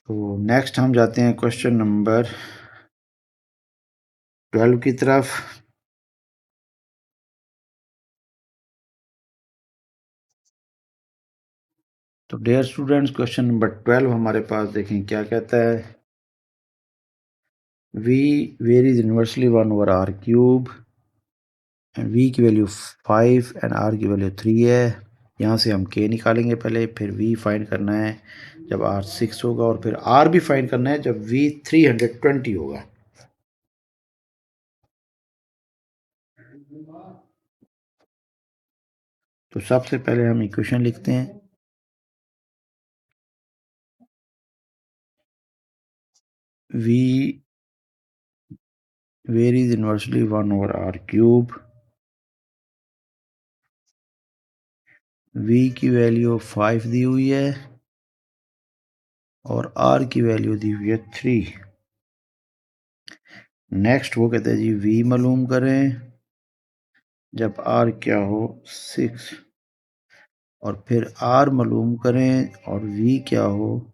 तो नेक्स्ट हम जाते हैं क्वेश्चन नंबर 12 की तरफ। तो डियर स्टूडेंट्स, क्वेश्चन नंबर 12 हमारे पास देखें क्या कहता है। v varies inversely 1/r³ and v की वैल्यू 5 एंड r की वैल्यू 3 है। यहाँ से हम k निकालेंगे पहले, फिर v फाइंड करना है जब r 6 होगा, और फिर r भी फाइंड करना है जब v 320 होगा। तो सबसे पहले हम इक्वेशन लिखते हैं। v varies inversely 1/r³। v की वैल्यू 5 दी हुई है और r की वैल्यू दी हुई है 3। नेक्स्ट वो कहते हैं जी v मालूम करें जब r क्या हो 6, और फिर r मालूम करें और v क्या हो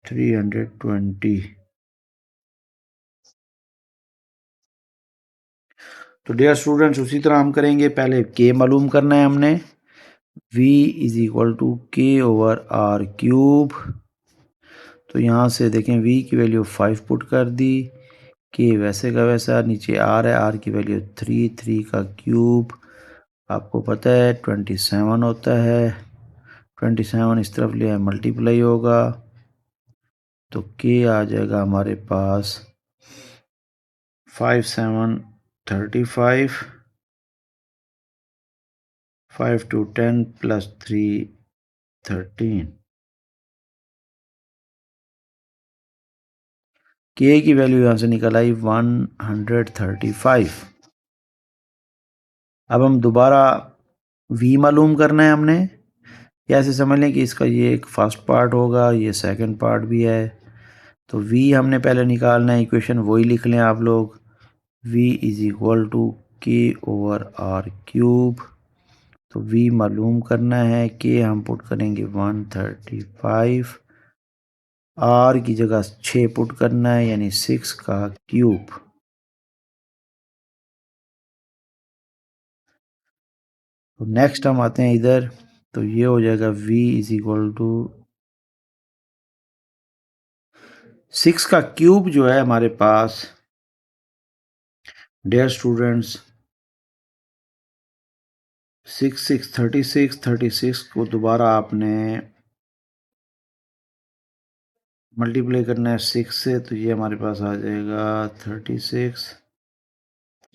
320। तो डियर स्टूडेंट्स, उसी तरह हम करेंगे। पहले k मालूम करना है हमने। v is equal to k/r³। तो यहाँ से देखें v की वैल्यू 5 पुट कर दी, k वैसे का वैसा, नीचे r है, r की वैल्यू 3 का क्यूब आपको पता है 27 होता है। 27 इस तरफ ले मल्टीप्लाई होगा तो k आ जाएगा हमारे पास 5 7 35, 5 2 10 प्लस 3 13। k की वैल्यू यहाँ से निकल आई 135। अब हम दोबारा v मालूम करना है हमने। या ऐसे समझ लें कि इसका ये एक फर्स्ट पार्ट होगा, ये सेकंड पार्ट भी है। तो v हमने पहले निकालना है, इक्वेशन वही लिख लें आप लोग। v is equal to k/r³। तो v मालूम करना है, k हम पुट करेंगे 135, r की जगह 6 पुट करना है यानी 6 का क्यूब। तो नेक्स्ट हम आते हैं इधर, तो ये हो जाएगा v इज इक्वल टू 6 का क्यूब जो है हमारे पास डियर स्टूडेंट्स 6 6 36 को दोबारा आपने मल्टीप्लाई करना है 6 से, तो ये हमारे पास आ जाएगा 36,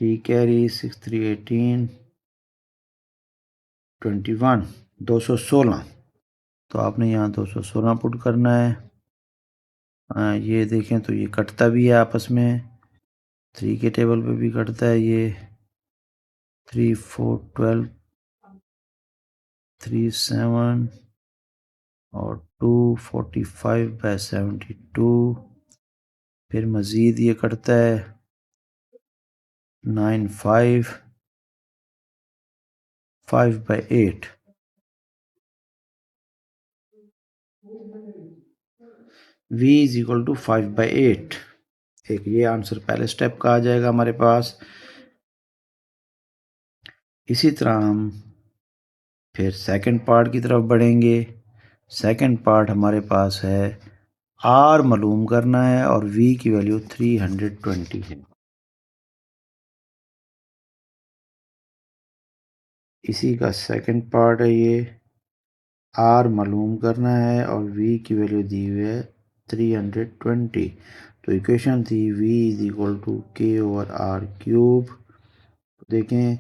3 कैरी 6 3 18 21 216। तो आपने यहाँ 216 पुट करना है। ये देखें तो ये कटता भी है आपस में, 3 के टेबल पे भी कटता है। ये 3 4 12 3 7 और 2 45/72। फिर मज़ीद ये कटता है 9 5 5/8। v is equal to 5/8। एक ये आंसर पहले स्टेप का आ जाएगा हमारे पास। इसी तरह हम फिर सेकंड पार्ट की तरफ बढ़ेंगे। सेकंड पार्ट हमारे पास है r मालूम करना है और v की वैल्यू 320 है। इसी का सेकंड पार्ट है ये, r मालूम करना है और v की वैल्यू दी हुई है 320। तो इक्वेशन थी v is equal to k/r³। देखें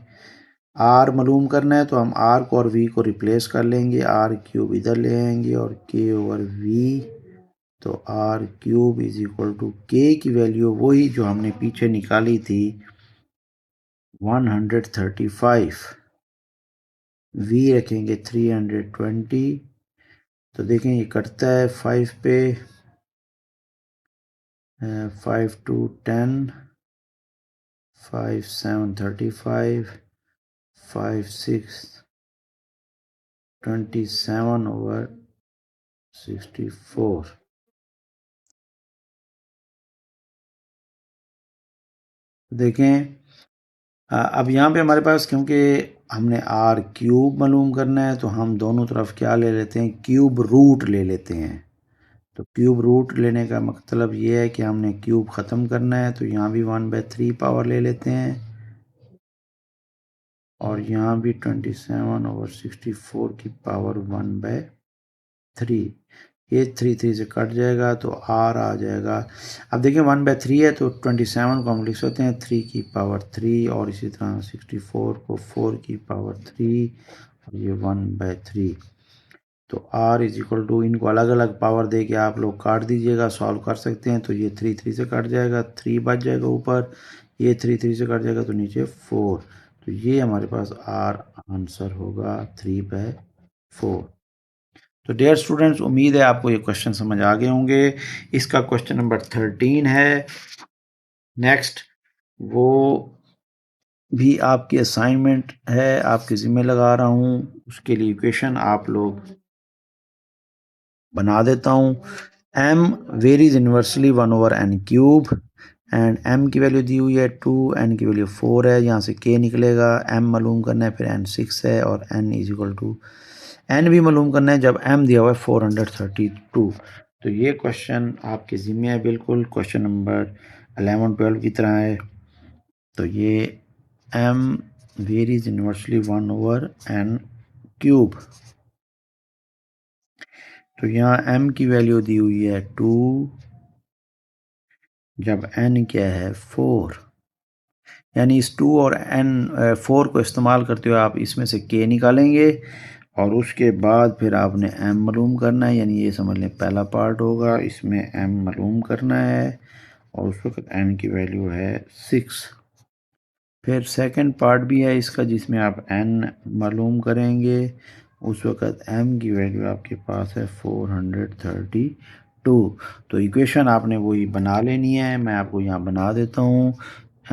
r मालूम करना है तो हम r को और v को रिप्लेस कर लेंगे, r³ इधर ले आएंगे और k/v। तो r³ is equal to k की वैल्यू वही जो हमने पीछे निकाली थी 135, v रखेंगे 320। तो देखें ये कटता है 5 पे, 5 2 10, 5 7 35, 5 6 27/72। 64। देखें अब यहाँ पे हमारे पास, क्योंकि हमने आर क्यूब मालूम करना है, तो हम दोनों तरफ क्या ले लेते हैं, क्यूब रूट ले लेते हैं। तो क्यूब रूट लेने का मतलब ये है कि हमने क्यूब ख़त्म करना है, तो यहाँ भी 1/3 पावर ले लेते हैं और यहाँ भी 27/64 की पावर 1/3। ये 3 से कट जाएगा तो आर आ जाएगा। अब देखिए 1/3 है तो 27 को हम लिख सकते हैं 3 की पावर 3, और इसी तरह 64 को 4 की पावर 3 और ये 1/3। तो r इज इक्वल टू, इनको अलग अलग पावर दे के आप लोग काट दीजिएगा, सॉल्व कर सकते हैं। तो ये 3 से कट जाएगा, 3 बच जाएगा ऊपर, ये 3 से कट जाएगा तो नीचे 4। तो ये हमारे पास r आंसर होगा 3/4। तो डियर स्टूडेंट्स, उम्मीद है आपको ये क्वेश्चन समझ आ गए होंगे। इसका क्वेश्चन नंबर 13 है नेक्स्ट, वो भी आपकी असाइनमेंट है, आपके ज़िम्मे लगा रहा हूँ। उसके लिए इक्वेशन आप लोग बना देता हूँ। m varies inversely 1/n³ and m की वैल्यू दी हुई है 2, n की वैल्यू 4 है। यहाँ से k निकलेगा, m मालूम करना है, फिर n 6 है और n is equal to n भी मालूम करना है जब m दिया हुआ है 432। तो ये क्वेश्चन आपके ज़िम्मे है, बिल्कुल क्वेश्चन नंबर 11-12 की तरह है। तो ये m वेरीज इन्वर्सली 1/n³। तो यहाँ m की वैल्यू दी हुई है 2, जब n क्या है 4, यानी इस 2 और n 4 को इस्तेमाल करते हुए आप इसमें से k निकालेंगे और उसके बाद फिर आपने m मालूम करना है, यानी ये समझ लें पहला पार्ट होगा, इसमें m मालूम करना है और उस वक्त n की वैल्यू है 6। फिर सेकंड पार्ट भी है इसका जिसमें आप n मालूम करेंगे, उस वक्त m की वैल्यू आपके पास है 432। तो इक्वेशन आपने वही बना लेनी है, मैं आपको यहाँ बना देता हूँ।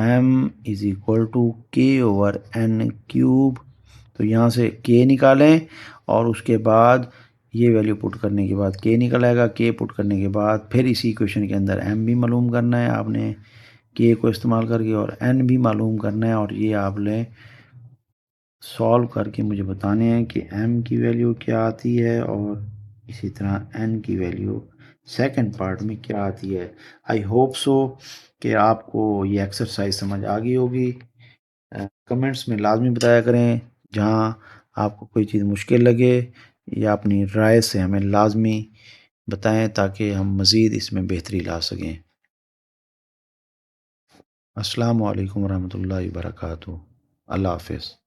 m is equal to k/n³। तो यहाँ से k निकालें और उसके बाद ये वैल्यू पुट करने के बाद k निकल आएगा। k पुट करने के बाद फिर इसी इक्वेशन के अंदर m भी मालूम करना है आपने k को इस्तेमाल करके, और n भी मालूम करना है, और ये आपने सॉल्व करके मुझे बताने हैं कि m की वैल्यू क्या आती है और इसी तरह n की वैल्यू सेकंड पार्ट में क्या आती है। आई होप सो कि आपको ये एक्सरसाइज समझ आ गई होगी। कमेंट्स में लाजमी बताया करें जहां आपको कोई चीज़ मुश्किल लगे, या अपनी राय से हमें लाजमी बताएं ताकि हम मज़ीद इसमें बेहतरी ला सकें। अस्सलामु अलैकुम वरहमतुल्लाहि वबरकातुहू। अल्लाह हाफ़िज़।